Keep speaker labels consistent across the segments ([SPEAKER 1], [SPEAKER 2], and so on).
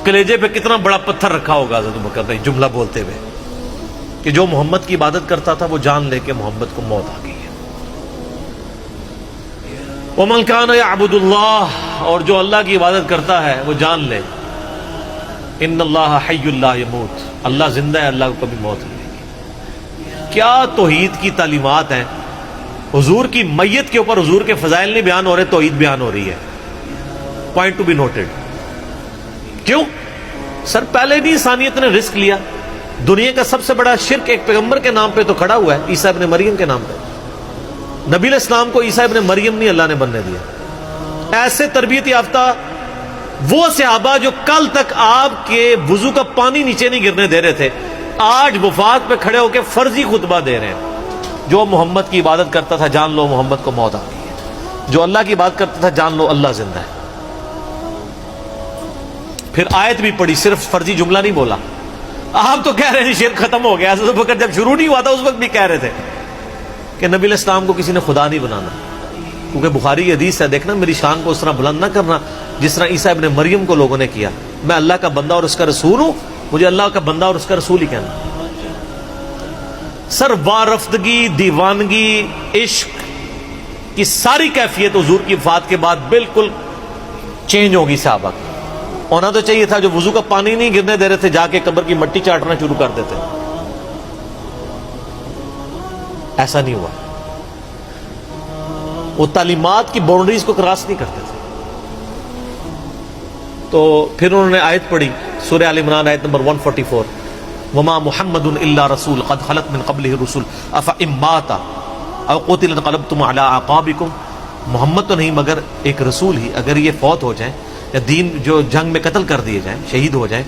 [SPEAKER 1] کلیجے پہ کتنا بڑا پتھر رکھا ہوگا حضرت ابوبکر نے جملہ بولتے ہوئے کہ جو محمد کی عبادت کرتا تھا وہ جان لے کہ محمد کو موت آ گئی ہے. وَمَنْ كَانَ يَعْبُدُ اللَّهَ، اور جو اللہ کی عبادت کرتا ہے وہ جان لے ان اللہ حی لا یموت، اللہ زندہ ہے، اللہ کو کبھی موت نہیں آئے گی. کیا توحید کی تعلیمات ہیں. حضور کی میت کے اوپر حضور کے فضائل نہیں بیان ہو رہے، توحید بیان ہو رہی ہے. Point to be noted. کیوں سر؟ پہلے بھی انسانیت نے رسک لیا. دنیا کا سب سے بڑا شرک ایک پیغمبر کے نام پہ تو کھڑا ہوا ہے، عیسیٰ ابن مریم کے نام پہ. نبی علیہ السلام کو عیسیٰ ابن مریم نہیں اللہ نے بننے دیا. ایسے تربیت یافتہ وہ صحابہ جو کل تک آپ کے وضو کا پانی نیچے نہیں گرنے دے رہے تھے، آج وفات پہ کھڑے ہو کے فرضی خطبہ دے رہے ہیں. جو محمد کی عبادت کرتا تھا جان لو محمد کو موت آ گئی ہے، جو اللہ کی عبادت کرتا تھا جان لو اللہ زندہ ہے. پھر آیت بھی پڑھی، صرف فرضی جملہ نہیں بولا. آپ تو کہہ رہے ہیں شرک ختم ہو گیا. حضرت ابوبکر جب شروع نہیں ہوا تھا اس وقت بھی کہہ رہے تھے کہ نبی علیہ السلام کو کسی نے خدا نہیں بنانا، کیونکہ بخاری کی حدیث ہے، دیکھنا میری شان کو اس طرح بلند نہ کرنا جس طرح عیسیٰ ابن مریم کو لوگوں نے کیا. میں اللہ کا بندہ اور اس کا رسول ہوں، مجھے اللہ کا بندہ اور اس کا رسول ہی کہنا. سر وارفتگی، دیوانگی، عشق کی ساری کیفیت حضور کی وفات کے بعد بالکل چینج ہوگی. صحابہ کی ہونا تو چاہیے تھا جو وضو کا پانی نہیں گرنے دے رہے تھے جا کے قبر کی مٹی چاٹنا شروع کر دیتے. ایسا نہیں ہوا. وہ تعلیمات کی باؤنڈریز کو کراس نہیں کرتے تھے. تو پھر انہوں نے آیت پڑھی سورہ آل عمران آیت نمبر 144، وما محمد الا رسول قد خلت من قبلہ الرسل افإن مات او قتل انقلبتم علی اعقابکم. محمد تو نہیں مگر ایک رسول ہی، اگر یہ فوت ہو جائیں یا دین جو جنگ میں قتل کر دیے جائیں، شہید ہو جائیں،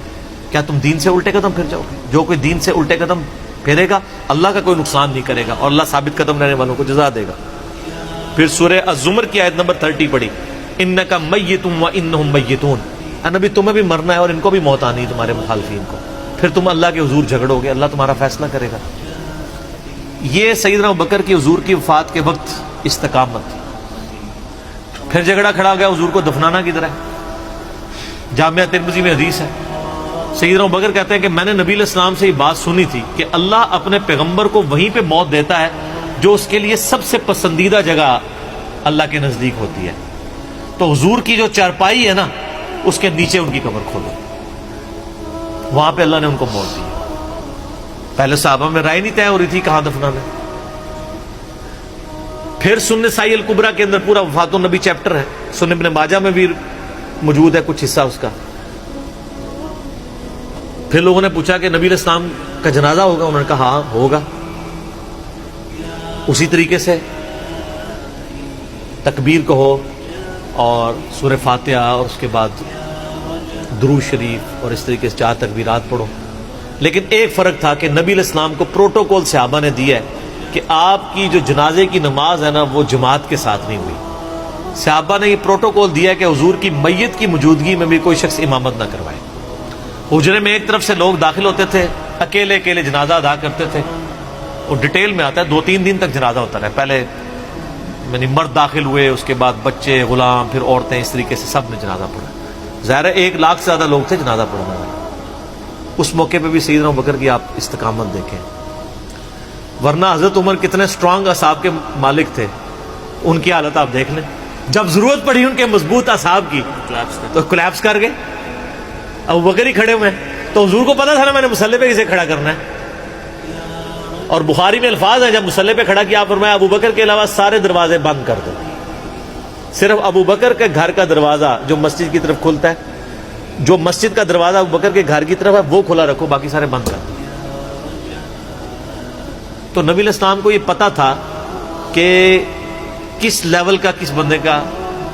[SPEAKER 1] کیا تم دین سے الٹے قدم پھر جاؤ گے؟ جو کوئی دین سے الٹے قدم پھیرے گا اللہ کا کوئی نقصان نہیں کرے گا اور اللہ ثابت قدم رہنے والوں کو جزا دے گا. پھر سورہ الزمر کی آیت نمبر 30 پڑھی، انک میت وانہم میتون. نبی تمہیں بھی مرنا ہے اور ان کو بھی موت آنی ہے تمہارے مخالفین کو. پھر تم اللہ کے حضور جھگڑو گے، اللہ تمہارا فیصلہ کرے گا. یہ سیدنا ابوبکر کی حضور کی وفات کے وقت استقامت. پھر جھگڑا کھڑا ہو گیا حضور کو دفنانا کدھر ہے. جامعہ ترمذی میں حدیث ہے، سیدنا ابوبکر کہتے ہیں کہ میں نے نبی علیہ السلام سے یہ بات سنی تھی کہ اللہ اپنے پیغمبر کو وہیں پہ موت دیتا ہے جو اس کے لیے سب سے پسندیدہ جگہ اللہ کے نزدیک ہوتی ہے. تو حضور کی جو چارپائی ہے نا اس کے نیچے ان کی قبر کھولو، وہاں پہ اللہ نے ان کو موت دی. پہلے صحابہ میں رائے نہیں طے ہو رہی تھی کہاں دفنانا. پھر سنن نسائی الکبریٰ کے اندر پورا وفات النبی چیپٹر ہے، سنن ابن ماجہ میں بھی موجود ہے کچھ حصہ اس کا. پھر لوگوں نے پوچھا کہ نبی علیہ السلام کا جنازہ ہوگا؟ انہوں نے کہا ہاں ہوگا. اسی طریقے سے تکبیر کہو اور سورہ فاتحہ اور اس کے بعد درود شریف اور اس طریقے سے 4 تکبیرات پڑھو. لیکن ایک فرق تھا کہ نبی علیہ السلام کو پروٹوکول صحابہ نے دیا ہے کہ آپ کی جو جنازے کی نماز ہے نا وہ جماعت کے ساتھ نہیں ہوئی. صحابہ نے یہ پروٹوکول دیا کہ حضور کی میت کی موجودگی میں بھی کوئی شخص امامت نہ کروائے. حجرے میں ایک طرف سے لوگ داخل ہوتے تھے، اکیلے اکیلے جنازہ ادا کرتے تھے. اور ڈیٹیل میں آتا ہے 2-3 دن تک جنازہ ہوتا رہا. پہلے یعنی مرد داخل ہوئے، اس کے بعد بچے، غلام، پھر عورتیں، اس طریقے سے سب نے جنازہ پڑھا. ظاہر ہے 1 لاکھ سے زیادہ لوگ تھے جنازہ پڑھنے والے. اس موقع پہ بھی سیدنا ابوبکر کی آپ استقامت دیکھیں. ورنہ حضرت عمر کتنے سٹرانگ اعصاب کے مالک تھے، ان کی حالت آپ دیکھ لیں. جب ضرورت پڑی ان کے مضبوط اعصاب کی تو کولیپس کر گئے. ابوبکر ہی کھڑے ہوئے ہیں تو حضور کو پتا تھا نا میں نے مصلی پہ کسے کھڑا کرنا ہے. اور بخاری میں الفاظ ہیں جب مصلی پہ کھڑا کیا آپ فرمایا ابوبکر کے علاوہ سارے دروازے بند کر دو، صرف ابوبکر کے گھر کا دروازہ جو مسجد کی طرف کھلتا ہے، جو مسجد کا دروازہ ابوبکر کے گھر کی طرف ہے وہ کھلا رکھو، باقی سارے بند کر دو. تو نبی علیہ السلام کو یہ پتا تھا کہ کس لیول کا کس بندے کا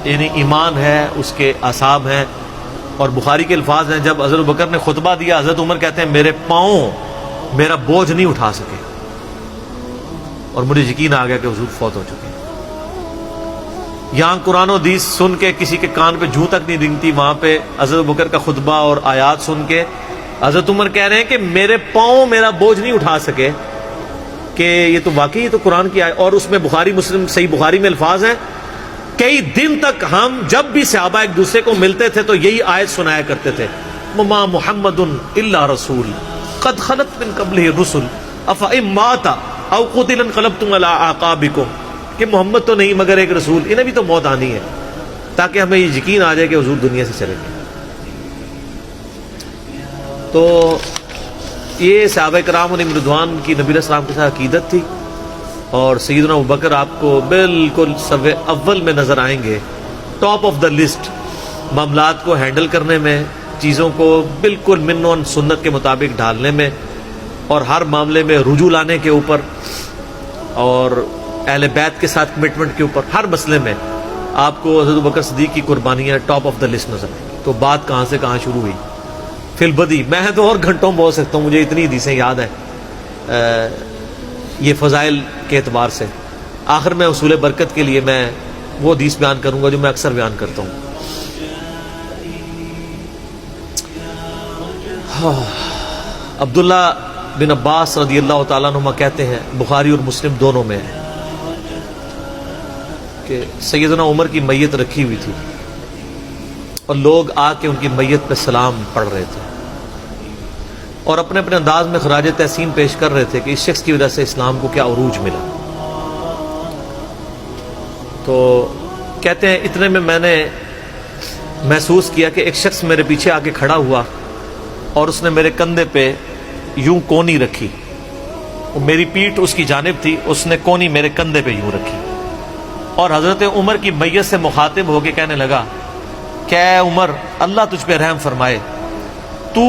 [SPEAKER 1] یعنی ایمان ہے، اس کے اعصاب ہیں. اور بخاری کے الفاظ ہیں جب حضرت ابوبکر نے خطبہ دیا، حضرت عمر کہتے ہیں میرے پاؤں میرا بوجھ نہیں اٹھا سکے اور مجھے یقین آ گیا کہ حضور فوت ہو چکے. یہاں قرآن و حدیث سن کے کسی کے کان پہ جوں تک نہیں رنگتی، وہاں پہ حضرت ابوبکر کا خطبہ اور آیات سن کے حضرت عمر کہہ رہے ہیں کہ میرے پاؤں میرا بوجھ نہیں اٹھا سکے. کہ یہ تو واقعی یہ تو قرآن کی آیت. اور اس میں بخاری مسلم صحیح بخاری میں الفاظ ہیں کئی دن تک ہم جب بھی صحابہ ایک دوسرے کو ملتے تھے تو یہی آیت سنایا کرتے تھے، ما محمد الا رسول قد خلت من قبله الرسل افئن مات او قتل انقلبتم على اعقابكم، کہ محمد تو نہیں مگر ایک رسول، انہیں بھی تو موت آنی ہے، تاکہ ہمیں یہ یقین آ جائے کہ حضور دنیا سے چلے گئے۔ تو یہ صحابہ کرام علیہم رضوان کی نبی علیہ السلام کے ساتھ عقیدت تھی، اور سیدنا ابوبکر آپ کو بالکل صف اول میں نظر آئیں گے، ٹاپ آف دا لسٹ، معاملات کو ہینڈل کرنے میں، چیزوں کو بالکل من و سنت کے مطابق ڈھالنے میں، اور ہر معاملے میں رجوع لانے کے اوپر، اور اہل بیت کے ساتھ کمٹمنٹ کے اوپر، ہر مسئلے میں آپ کو حضرت ابوبکر صدیق کی قربانیاں ٹاپ آف دا لسٹ نظر آئیں گی۔ تو بات کہاں سے کہاں شروع ہوئی، فی البدی میں تو اور گھنٹوں بول سکتا ہوں، مجھے اتنی حدیثیں یاد ہیں یہ فضائل کے اعتبار سے۔ آخر میں اصول برکت کے لیے میں وہ حدیث بیان کروں گا جو میں اکثر بیان کرتا ہوں۔ عبداللہ بن عباس رضی اللہ تعالیٰ عنہما کہتے ہیں، بخاری اور مسلم دونوں میں ہے، کہ سیدنا عمر کی میت رکھی ہوئی تھی اور لوگ آ کے ان کی میت پہ سلام پڑھ رہے تھے اور اپنے اپنے انداز میں خراج تحسین پیش کر رہے تھے کہ اس شخص کی وجہ سے اسلام کو کیا عروج ملا۔ تو کہتے ہیں اتنے میں میں نے محسوس کیا کہ ایک شخص میرے پیچھے آ کے کھڑا ہوا اور اس نے میرے کندھے پہ یوں کونی رکھی، میری پیٹھ اس کی جانب تھی، اس نے کونی میرے کندھے پہ یوں رکھی، اور حضرت عمر کی میت سے مخاطب ہو کے کہنے لگا کہ اے عمر، اللہ تجھ پہ رحم فرمائے، تو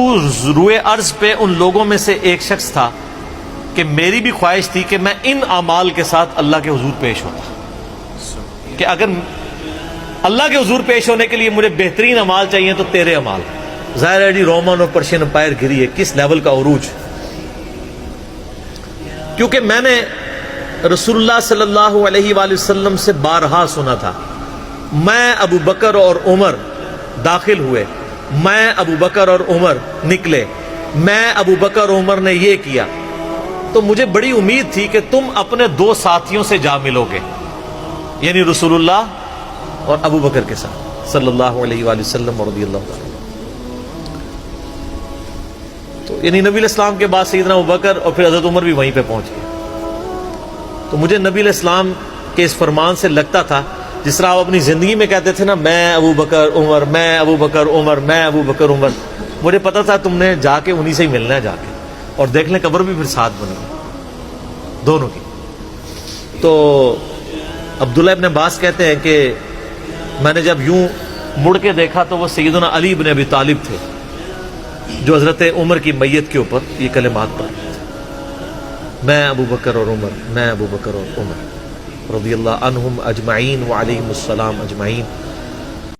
[SPEAKER 1] روئے ارض پہ ان لوگوں میں سے ایک شخص تھا کہ میری بھی خواہش تھی کہ میں ان اعمال کے ساتھ اللہ کے حضور پیش ہوتا، کہ اگر اللہ کے حضور پیش ہونے کے لیے مجھے بہترین اعمال چاہیے تو تیرے اعمال۔ ظاہر ہے جی رومن اور پرشین امپائر گری ہے، کس لیول کا عروج، کیونکہ میں نے رسول اللہ صلی اللہ علیہ وآلہ وسلم سے بارہا سنا تھا، میں ابو بکر اور عمر داخل ہوئے، میں ابو بکر اور عمر نکلے، میں ابو بکر اور عمر نے یہ کیا، تو مجھے بڑی امید تھی کہ تم اپنے دو ساتھیوں سے جا ملو گے، یعنی رسول اللہ اور ابو بکر کے ساتھ صلی اللہ علیہ وآلہ وسلم رضی اللہ عنہ۔ تو یعنی نبی علیہ السلام کے بعد سیدنا ابو بکر اور پھر حضرت عمر بھی وہیں پہ پہنچ گئے۔ تو مجھے نبی علیہ السلام کے اس فرمان سے لگتا تھا جس طرح آپ اپنی زندگی میں کہتے تھے نا، میں ابو بکر عمر، میں ابو بکر عمر، میں ابو بکر عمر، مجھے پتا تھا تم نے جا کے انہی سے ہی ملنا ہے جا کے، اور دیکھ لیں قبر بھی پھر ساتھ بنی دونوں کی۔ تو عبداللہ ابن عباس کہتے ہیں کہ میں نے جب یوں مڑ کے دیکھا تو وہ سیدنا علی بن ابی طالب تھے جو حضرت عمر کی میت کے اوپر یہ کلمات پڑھ رہے تھے، میں ابو بکر اور عمر، میں ابو بکر اور عمر رضی اللہ عنہم اجمعین وعلیہم السلام اجمعین۔